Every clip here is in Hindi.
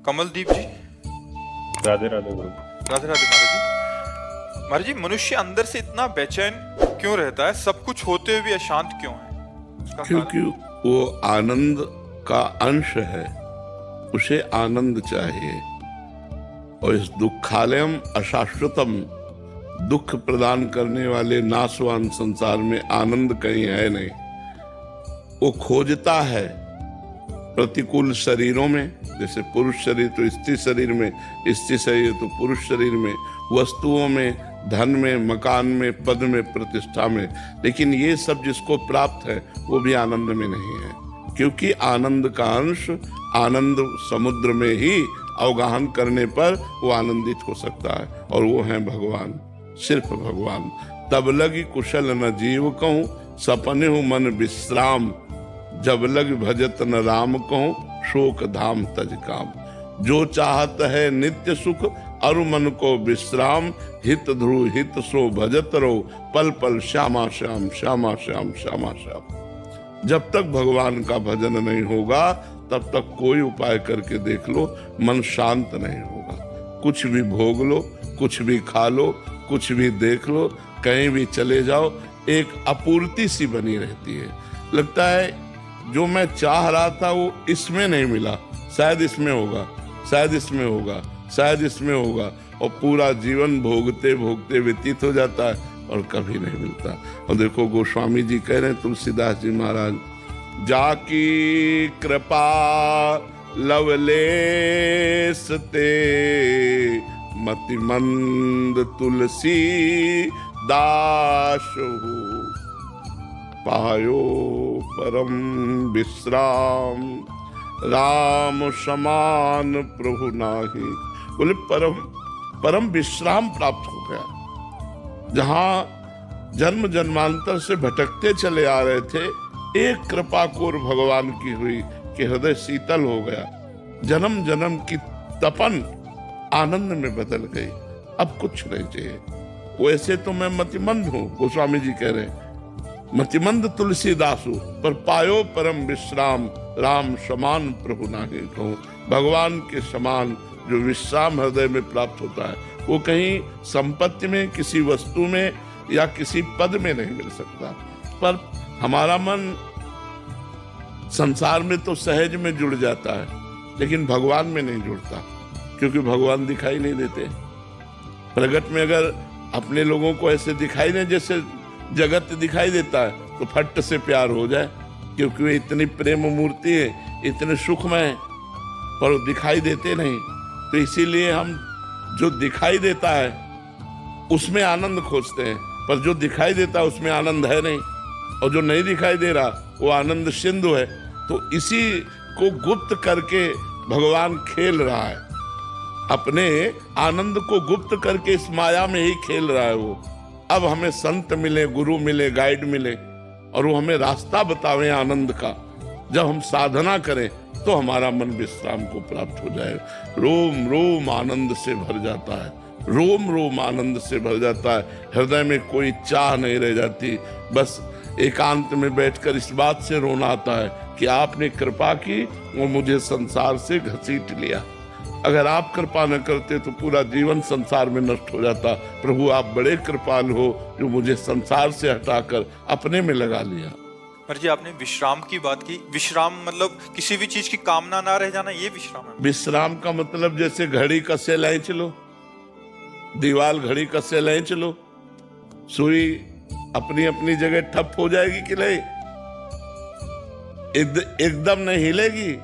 कमलदीप जी। राधे राधे गुरु। राधे राधे महाराज जी। महाराज जी, मनुष्य अंदर से इतना बेचैन क्यों रहता है? सब कुछ होते हुए भी अशांत क्यों है? उसका क्योंकि वो आनंद का अंश है, उसे आनंद चाहिए। और इस दुखालयम अशाश्वतम, दुख प्रदान करने वाले नाशवान संसार में आनंद कहीं है नहीं। वो खोजता है प्रतिकूल शरीरों में, जैसे पुरुष शरीर तो स्त्री शरीर में, स्त्री शरीर तो पुरुष शरीर में, वस्तुओं में, धन में, मकान में, पद में, प्रतिष्ठा में। लेकिन ये सब जिसको प्राप्त है वो भी आनंद में नहीं है, क्योंकि आनंद का अंश आनंद समुद्र में ही अवगाहन करने पर वो आनंदित हो सकता है, और वो है भगवान, सिर्फ भगवान। तब लगी कुशल न जीव कहूं, सपने हूं मन विश्राम। जब लग भजत न राम कहूं, शोक धाम तज काम। जो चाहत है नित्य सुख, अरु मन को विश्राम। हित ध्रुव हित सो भजत रहो, पल पल श्यामा श्याम श्यामा श्याम श्यामा श्याम। जब तक भगवान का भजन नहीं होगा तब तक कोई उपाय करके देख लो, मन शांत नहीं होगा। कुछ भी भोग लो, कुछ भी खा लो, कुछ भी देख लो, कहीं भी चले जाओ, एक अपूर्ति सी बनी रहती है। लगता है जो मैं चाह रहा था वो इसमें नहीं मिला, शायद इसमें होगा, शायद इसमें होगा, शायद इसमें होगा, और पूरा जीवन भोगते भोगते व्यतीत हो जाता है और कभी नहीं मिलता। और देखो गोस्वामी जी कह रहे हैं, तुलसीदास जी महाराज, जाकी कृपा लवलेस ते, मति मंद तुलसी दास हो। पायो परम विश्राम, राम समान प्रभु नाही। बोले परम विश्राम प्राप्त हो गया। जहां जन्म जन्मांतर से भटकते चले आ रहे थे, एक कृपा कोर भगवान की हुई कि हृदय शीतल हो गया। जन्म जन्म की तपन आनंद में बदल गई। अब कुछ नहीं चाहिए। वैसे तो मैं मतिमंद हूं, गोस्वामी जी कह रहे हैं, मतिमंद तुलसीदासु, पर पायो परम विश्राम, राम समान प्रभु नाहि कहूं। भगवान के समान जो विश्राम हृदय में प्राप्त होता है वो कहीं संपत्ति में, किसी वस्तु में या किसी पद में नहीं मिल सकता। पर हमारा मन संसार में तो सहज में जुड़ जाता है, लेकिन भगवान में नहीं जुड़ता, क्योंकि भगवान दिखाई नहीं देते। प्रगट में अगर अपने लोगों को ऐसे दिखाई नहीं जैसे जगत दिखाई देता है तो फट से प्यार हो जाए, क्योंकि वे इतनी प्रेम मूर्ति है, इतने सुखमय है, पर वो दिखाई देते नहीं। तो इसीलिए हम जो दिखाई देता है उसमें आनंद खोजते हैं, पर जो दिखाई देता है उसमें आनंद है नहीं, और जो नहीं दिखाई दे रहा वो आनंद सिंधु है। तो इसी को गुप्त करके भगवान खेल रहा है, अपने आनंद को गुप्त करके इस माया में ही खेल रहा है वो। अब हमें संत मिले, गुरु मिले, गाइड मिले, और वो हमें रास्ता बतावे आनंद का। जब हम साधना करें तो हमारा मन विश्राम को प्राप्त हो जाए। रोम रोम आनंद से भर जाता है, रोम रोम आनंद से भर जाता है। हृदय में कोई चाह नहीं रह जाती। बस एकांत में बैठकर इस बात से रोना आता है कि आपने कृपा की, वो मुझे संसार से घसीट लिया। अगर आप कृपा न करते तो पूरा जीवन संसार में नष्ट हो जाता। प्रभु आप बड़े कृपाल हो जो मुझे संसार से हटाकर अपने में लगा लिया। पर जी, आपने विश्राम की बात की। विश्राम मतलब किसी भी चीज की कामना ना रह जाना, ये विश्राम है? विश्राम का मतलब जैसे घड़ी कसे लाए चलो, दीवाल घड़ी कसे लाए चलो, सुई अपनी अपनी जगह ठप हो जाएगी कि नहीं? एकदम नहीं हिलेगी।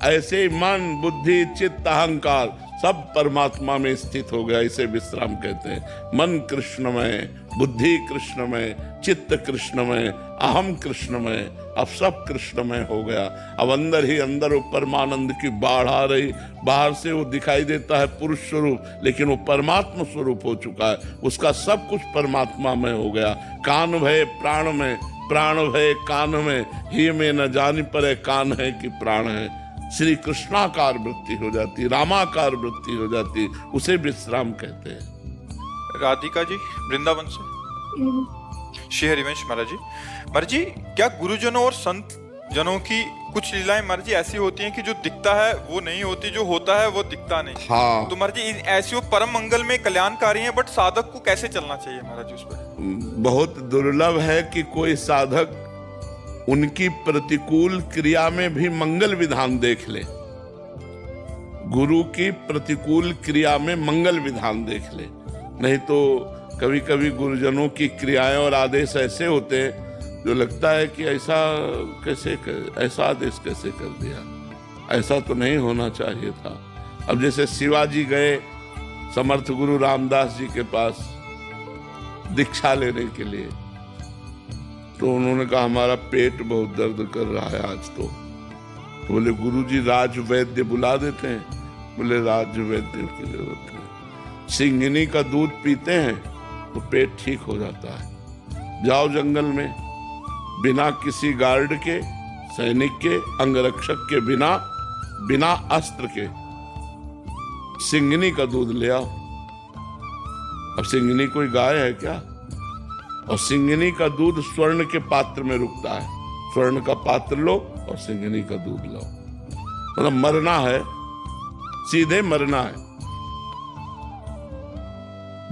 ऐसे ही मन, बुद्धि, चित्त, अहंकार सब परमात्मा में स्थित हो गया, इसे विश्राम कहते हैं। मन कृष्णमय, बुद्धि कृष्णमय, चित्त कृष्णमय, अहम कृष्णमय, अब सब कृष्णमय हो गया। अब अंदर ही अंदर वो परमानंद की बाढ़ आ रही। बाहर से वो दिखाई देता है पुरुष स्वरूप, लेकिन वो परमात्मा स्वरूप हो चुका है। उसका सब कुछ परमात्मा में हो गया। कान भय प्राण में, प्राण भय कान में, ही में न जानी पड़े कान है कि प्राण है। श्री कृष्णाकार वृत्ति हो जाती, रामाकार वृत्ति हो जाती, उसे विश्राम कहते हैं। राधिका जी वृंदावन से। श्री हरिवंश महाराज जी। महाराज जी, क्या गुरुजनों और संत जनों की कुछ लीलाएं महाराज जी ऐसी होती हैं कि जो दिखता है वो नहीं होती, जो होता है वो दिखता नहीं। हाँ, तो महाराज जी ऐसी वो परम मंगल में कल्याणकारी हैं, बट साधक को कैसे चलना चाहिए महाराज जी उस पर? बहुत दुर्लभ है कि कोई साधक उनकी प्रतिकूल क्रिया में भी मंगल विधान देख ले। गुरु की प्रतिकूल क्रिया में मंगल विधान देख ले, नहीं तो कभी कभी गुरुजनों की क्रियाएं और आदेश ऐसे होते हैं जो लगता है कि ऐसा ऐसा आदेश कैसे कर दिया, ऐसा तो नहीं होना चाहिए था। अब जैसे शिवाजी गए समर्थ गुरु रामदास जी के पास दीक्षा लेने के लिए, तो उन्होंने कहा हमारा पेट बहुत दर्द कर रहा है आज तो बोले गुरुजी राज वैद्य बुला देते हैं। बोले राज वैद्य की जरूरत नहीं, सिंगनी का दूध पीते हैं तो पेट ठीक हो जाता है। जाओ जंगल में, बिना किसी गार्ड के, सैनिक के, अंगरक्षक के, बिना अस्त्र के सिंगनी का दूध ले आओ। अब सिंगनी कोई गाय है क्या? और सिंगनी का दूध स्वर्ण के पात्र में रुकता है। स्वर्ण का पात्र लो और सिंगनी का दूध लो। मतलब मरना है, सीधे मरना है।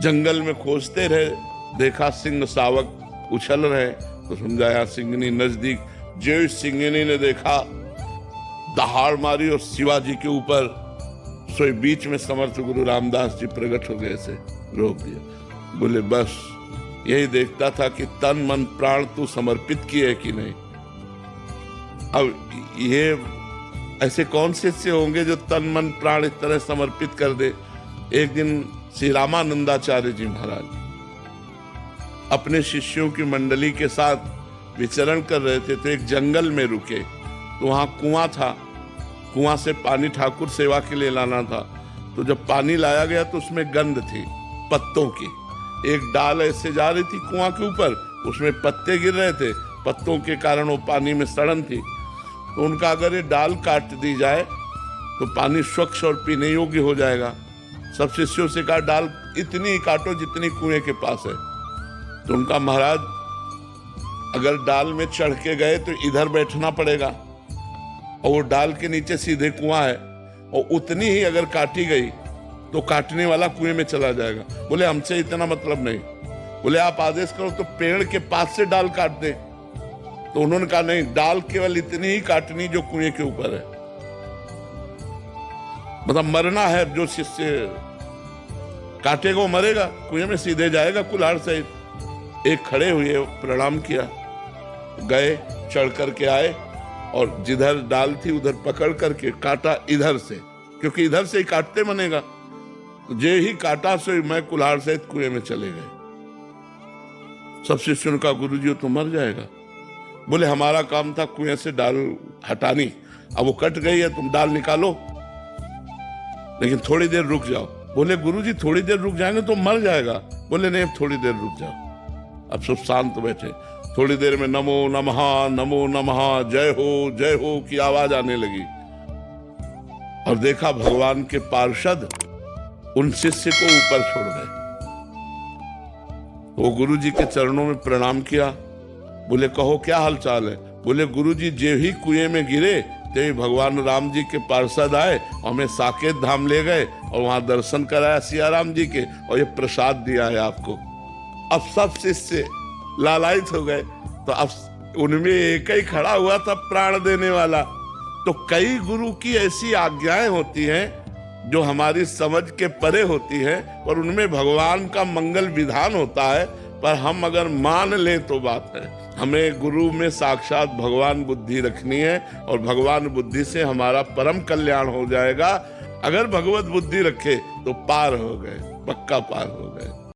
जंगल में खोजते रहे, देखा सिंह शावक उछल रहे, तो समझाया सिंगनी नजदीक। जो सिंगनी ने देखा दहाड़ मारी और शिवाजी के ऊपर, सोई बीच में समर्थ गुरु रामदास जी प्रकट हो गए, से रोक दिया। बोले बस यही देखता था कि तन मन प्राण तू समर्पित किए कि नहीं। अब ये ऐसे कौन से होंगे जो तन मन प्राण इस तरह समर्पित कर दे। एक दिन श्री रामानंदाचार्य जी महाराज अपने शिष्यों की मंडली के साथ विचरण कर रहे थे, तो एक जंगल में रुके, तो वहां कुआं था। कुआं से पानी ठाकुर सेवा के लिए लाना था। तो जब पानी लाया गया तो उसमें गंध थी पत्तों की। एक डाल ऐसे जा रही थी कुआं के ऊपर, उसमें पत्ते गिर रहे थे, पत्तों के कारण वो पानी में सड़न थी। तो उनका अगर ये डाल काट दी जाए तो पानी स्वच्छ और पीने योग्य हो जाएगा। सब शिष्यों से कहा डाल इतनी ही काटो जितनी कुएं के पास है। तो उनका महाराज अगर डाल में चढ़ के गए तो इधर बैठना पड़ेगा, और वो डाल के नीचे सीधे कुआं है, और उतनी ही अगर काटी गई तो काटने वाला कुएं में चला जाएगा। बोले हमसे इतना मतलब नहीं। बोले आप आदेश करो तो पेड़ के पास से डाल काट दे। तो उन्होंने कहा नहीं, डाल केवल इतनी ही काटनी जो कुएं के ऊपर है। मतलब मरना है, जो शिष्य काटेगा वो मरेगा, कुएं में सीधे जाएगा कुल्हाड़ सहित। एक खड़े हुए, प्रणाम किया, गए, चढ़ करके आए, और जिधर डाल थी उधर पकड़ करके काटा इधर से, क्योंकि इधर से ही काटते बनेगा। जे ही काटा सो मैं कुल्हाड़ सहित कुएं में चले गए। सब शिष्यों ने कहा गुरुजी तो मर जाएगा। बोले हमारा काम था कुएं से डाल हटानी, अब वो कट गई है, तुम डाल निकालो, लेकिन थोड़ी देर रुक जाओ। बोले गुरुजी थोड़ी देर रुक जाएंगे तो मर जाएगा। बोले नहीं, थोड़ी देर रुक जाओ। अब सब शांत बैठे। थोड़ी देर में नमो नमः नमो नमः जय हो की आवाज आने लगी, और देखा भगवान के पार्षद उन शिष्य को ऊपर छोड़ गए। वो गुरुजी के चरणों में प्रणाम किया। बोले कहो क्या हालचाल है? बोले गुरुजी जे ही कुएं में गिरे ते भगवान राम जी के पार्षद आए, हमें साकेत धाम ले गए और वहां दर्शन कराया सिया राम जी के, और ये प्रसाद दिया है आपको। अब सब शिष्य लालायित हो गए। तो अब उनमें एक ही खड़ा हुआ था प्राण देने वाला। तो कई गुरु की ऐसी आज्ञाएं होती हैं जो हमारी समझ के परे होती है, और उनमें भगवान का मंगल विधान होता है। पर हम अगर मान लें तो बात है। हमें गुरु में साक्षात भगवान बुद्धि रखनी है, और भगवान बुद्धि से हमारा परम कल्याण हो जाएगा। अगर भगवत बुद्धि रखे तो पार हो गए, पक्का पार हो गए।